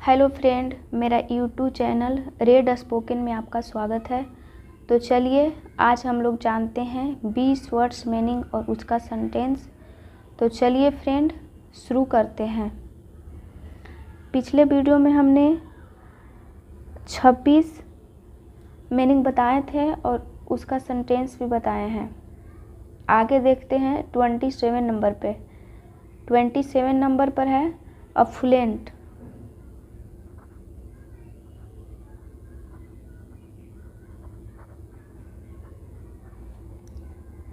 Hello friend, मेरा YouTube channel red spoken में आपका स्वागत है। तो चलिए आज हम लोग जानते हैं 20 वर्ड्स मीनिंग और उसका सेंटेंस। तो चलिए फ्रेंड शुरू करते हैं। पिछले वीडियो में हमने 26 मीनिंग बताए थे और उसका सेंटेंस भी बताए हैं। आगे देखते हैं 27 नंबर पे। 27 नंबर पर है अफ्लुएंट।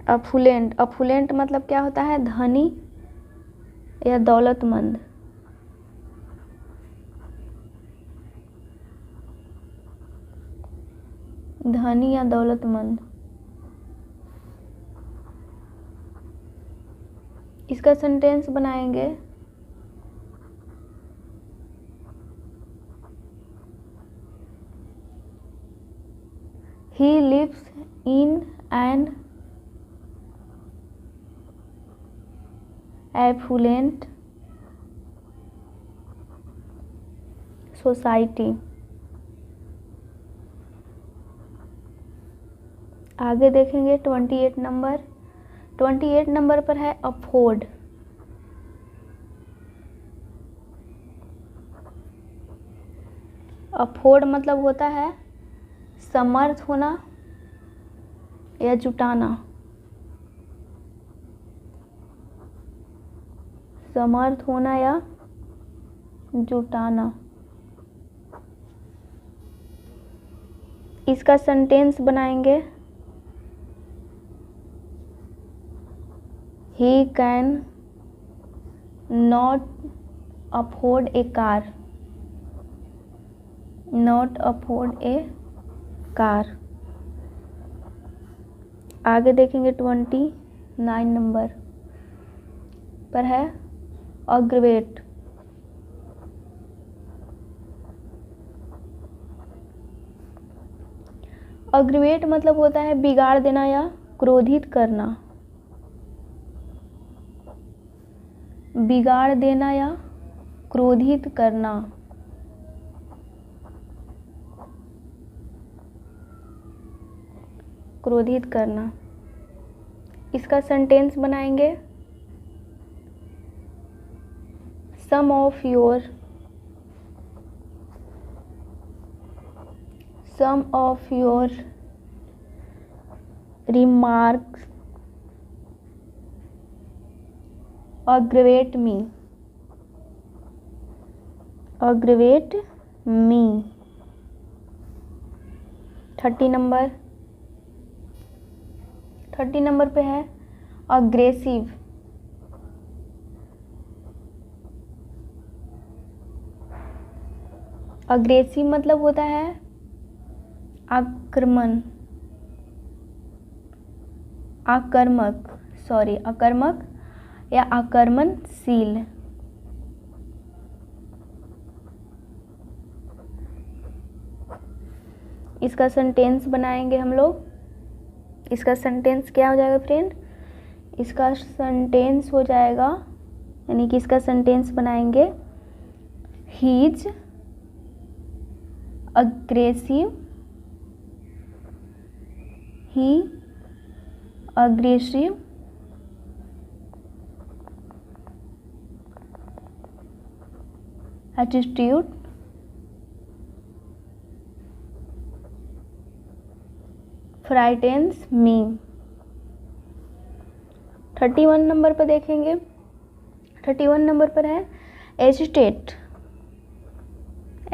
अफ्लुएंट मतलब क्या होता है? धनी या दौलतमंद। धनी या दौलतमंद। इसका सेंटेंस बनाएंगे he lives in an affluent society. आगे देखेंगे 28 नंबर। 28 नंबर पर है अफोर्ड। अफोर्ड मतलब होता है समर्थ होना या जुटाना। समर्थ होना या जुटाना। इसका सेंटेंस बनाएंगे He can not afford a car. Not afford a car. आगे देखेंगे 29 नंबर पर है अग्रवेट। अग्रवेट मतलब होता है बिगाड़ देना या क्रोधित करना। बिगाड़ देना या क्रोधित करना। क्रोधित करना। इसका सेंटेंस बनाएंगे some of your remarks aggravate me. 30 number. 30 number पे है अग्रेसिव। अग्रेसिव मतलब होता है आक्रमक या आक्रमणशील। इसका सेंटेंस बनाएंगे हम लोग। इसका सेंटेंस क्या हो जाएगा फ्रेंड? इसका सेंटेंस हो जाएगा, यानी कि इसका सेंटेंस बनाएंगे he is aggressive. He aggressive attitude frightens me. 31 number पर देखेंगे। 31 नंबर पर है एजिटेट।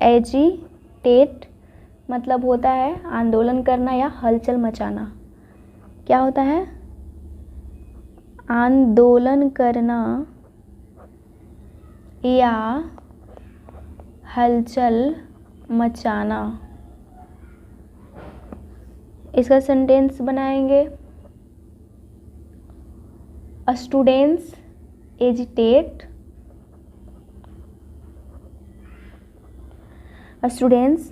एजिटेट मतलब होता है आंदोलन करना या हलचल मचाना। क्या होता है? आंदोलन करना या हलचल मचाना। इसका सेंटेंस बनाएंगे students agitate. Students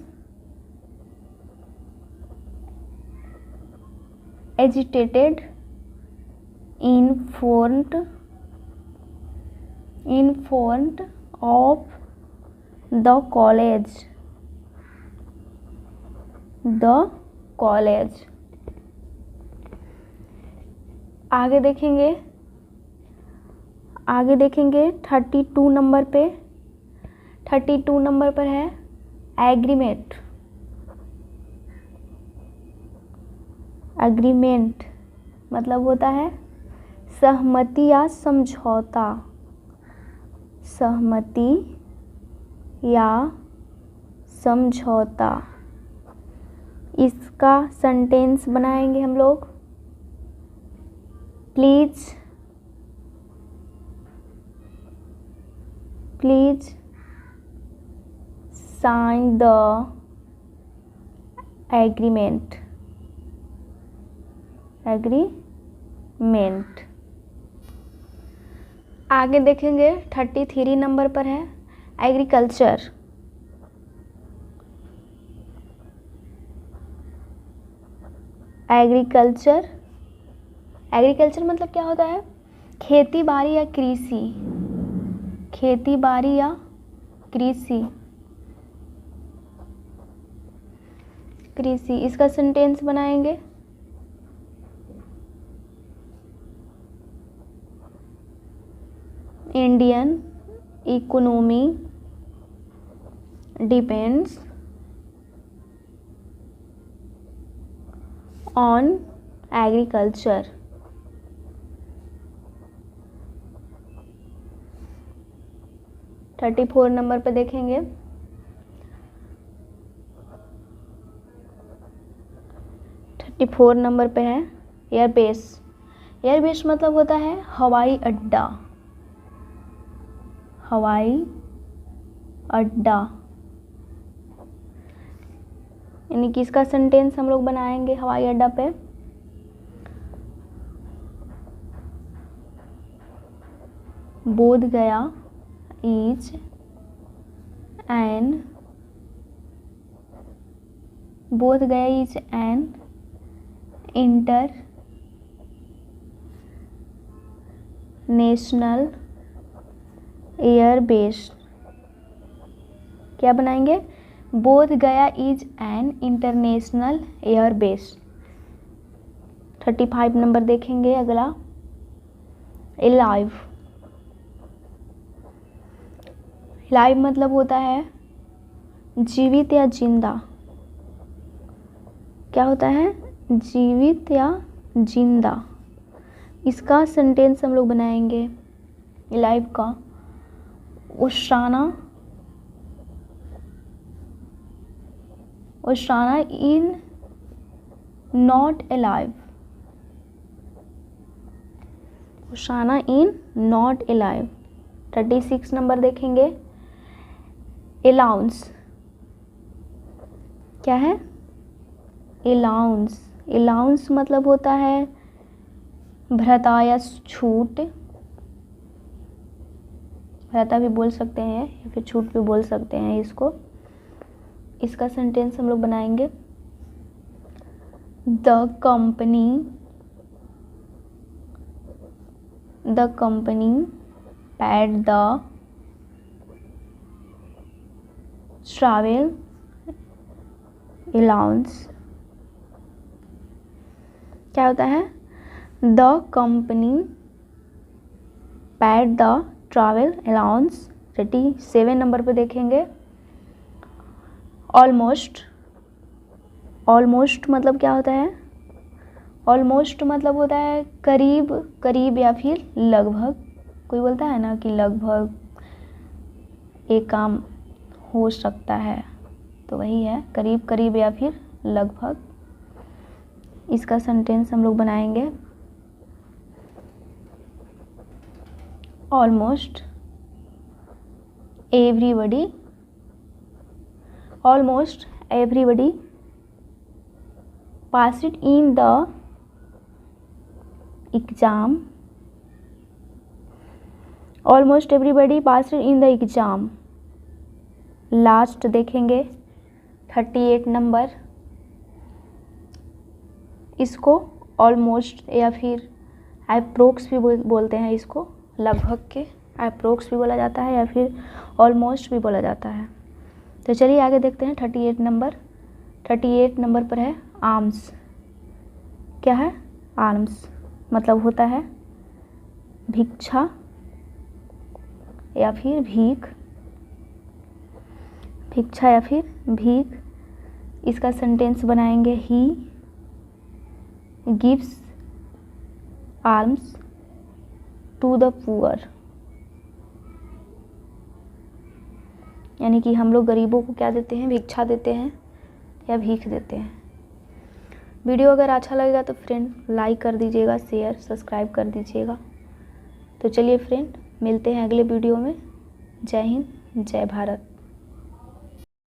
agitated in front of the college, the college. आगे देखेंगे 32 नंबर पे। 32 नंबर पर है एग्रीमेंट। एग्रीमेंट मतलब होता है सहमति या समझौता, सहमति या समझौता। इसका सेंटेंस बनाएंगे हम लोग। Please sign the agreement. Agreement. आगे देखेंगे 33 नंबर पर है एग्रीकल्चर। एग्रीकल्चर, एग्रीकल्चर मतलब क्या होता है? खेती बाड़ी या कृषि, खेती बाड़ी या कृषि, कृषि। इसका सेंटेंस बनाएंगे। Indian economy depends on agriculture. 34 number पे देखेंगे। 34 नंबर पे है एयरबेस। एयरबेस मतलब होता है हवाई अड्डा, हवाई अड्डा। यानी कि इसका सेंटेंस हम लोग बनाएंगे हवाई अड्डा पे। बोध गया इज एन, बोध गया इज एन इंटरनेशनल एयरबेस। क्या बनाएंगे? बोध गया is an international airbase. 35 number देखेंगे अगला एलाइव। लाइव मतलब होता है जीवित या जिंदा। क्या होता है? जीवित या जिंदा। इसका सेंटेंस हम लोग बनाएंगे लाइव का। ओशाना इन नॉट अलाइव, ओशाना इन नॉट अलाइव। 36 नंबर देखेंगे अलाउंस। क्या है? अलाउंस। अलाउंस मतलब होता है भत्ता या छूट, भत्ता भी बोल सकते हैं या फिर छूट भी बोल सकते हैं इसको। इसका सेंटेंस हम लोग बनाएंगे। The company paid the travel allowance। क्या होता है? The company paid the travel allowance। 37 number पे देखेंगे ऑलमोस्ट। ऑलमोस्ट मतलब क्या होता है? ऑलमोस्ट मतलब होता है करीब, करीब या फिर लगभग। कोई बोलता है ना कि लगभग एक काम हो सकता है, तो वही है करीब, करीब या फिर लगभग। इसका सेंटेंस हम लोग बनाएंगे almost everybody, almost everybody passed in the exam। Almost everybody passed in the exam। Last देखेंगे 38 नंबर। इसको ऑलमोस्ट या फिर अप्रोक्स भी बोलते हैं। इसको लगभग के अप्रोक्स भी बोला जाता है या फिर ऑलमोस्ट भी बोला जाता है। तो चलिए आगे देखते हैं 38 नंबर। 38 नंबर पर है आर्म्स। क्या है? आर्म्स मतलब होता है भिक्षा या फिर भीख, भिक्षा या फिर भीख। इसका सेंटेंस बनाएंगे he gives alms to the poor, यानी कि हम लोग गरीबों को क्या देते हैं? भिक्षा देते हैं या भीख देते हैं। वीडियो अगर अच्छा लगेगा तो फ्रेंड लाइक कर दीजिएगा, शेयर सब्सक्राइब कर दीजिएगा। तो चलिए फ्रेंड मिलते हैं अगले वीडियो में। जय हिंद, जय भारत।